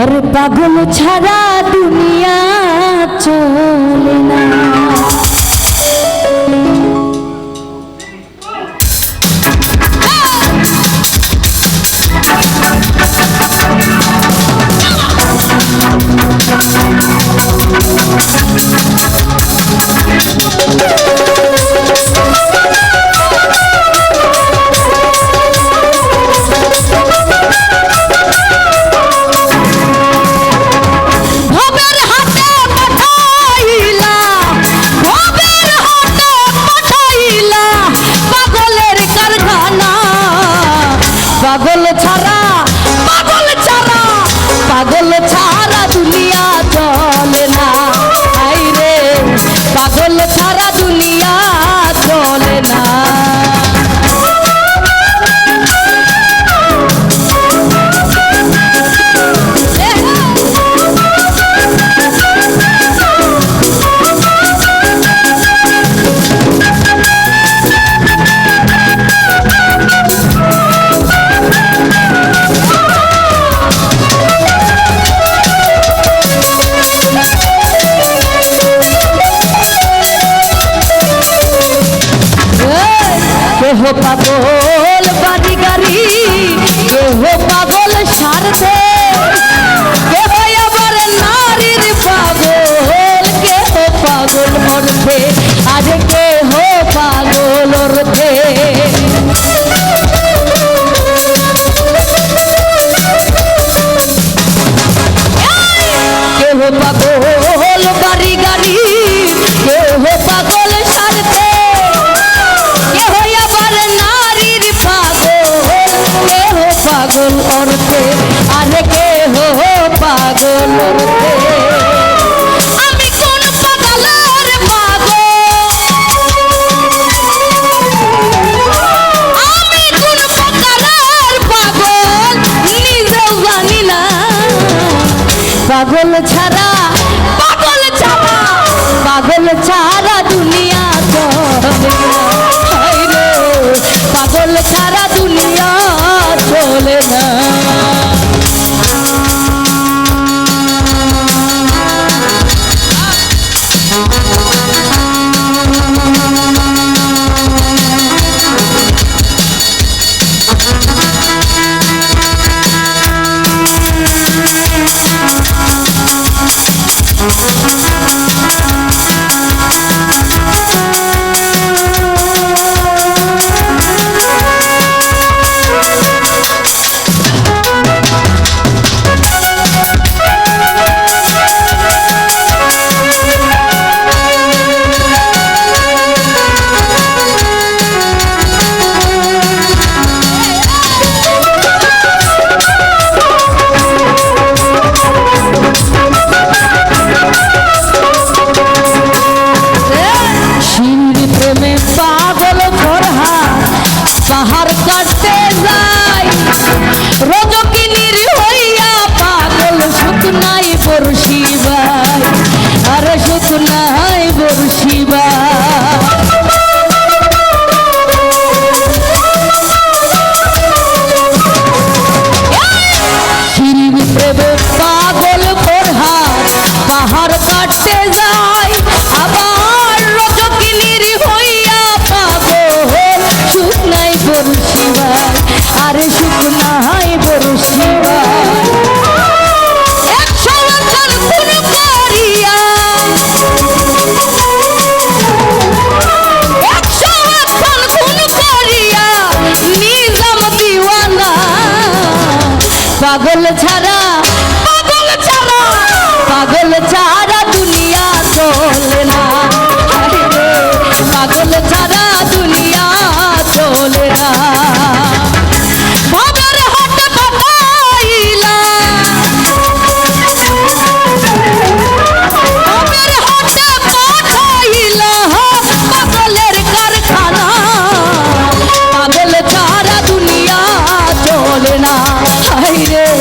আর পাগল ছাড়া দুনিয়া চলে না। পাগল ছাড়া দুনিয়া চলে না। হায় রে পাগল ছাড়া দুনিয়া চলে না। কেহ পাগল বাড়ি গাড়ি, কেহ পাগল স্বার্থে, কেহ আবার নারীর পাগল, কেহ পাগল অর্থে, আর কেহ পাগল অর্থে। কেহ পাগল বাড়ি গাড়ি, কেহ পাগল স্বার্থে, পাগল অর্থে, আরে কেহ পাগল অর্থে। আমি কোন পাগলের পাগল, আমি কোন পাগলের পাগল নিজেও জানি না। পাগল ছাড়া দুনিয়া চলে না। হায় রে পাগল ছাড়া দুনিয়া চলে না। পাহাড় কাটতে যাই রজকিনীর হইয়া, পাগল সুখ নাই বর্ষিবাই, আরে সুখ নাই বর্ষিবাই। পাগল ফরহাদ পাহাড় কাটতে যাই, আবার রজকিনীর হইয়া, পাগল সুখ নাই বর্ষিবাই, আরে সুখ নাই বর্ষিবাই। 100 বছর খুন করিয়া, 100 বছর খুন করিয়া নিজাম দিওয়ানা। পাগল ছাড়া দুনিয়া চলে না। পাগল ছাড়া দুনিয়া চলে না। ভাবের হাট পাঠাইলা, ভাবের হাটে পাঠাইলা পাগলের কারখানা। পাগল ছাড়া দুনিয়া চলে না। হায় রে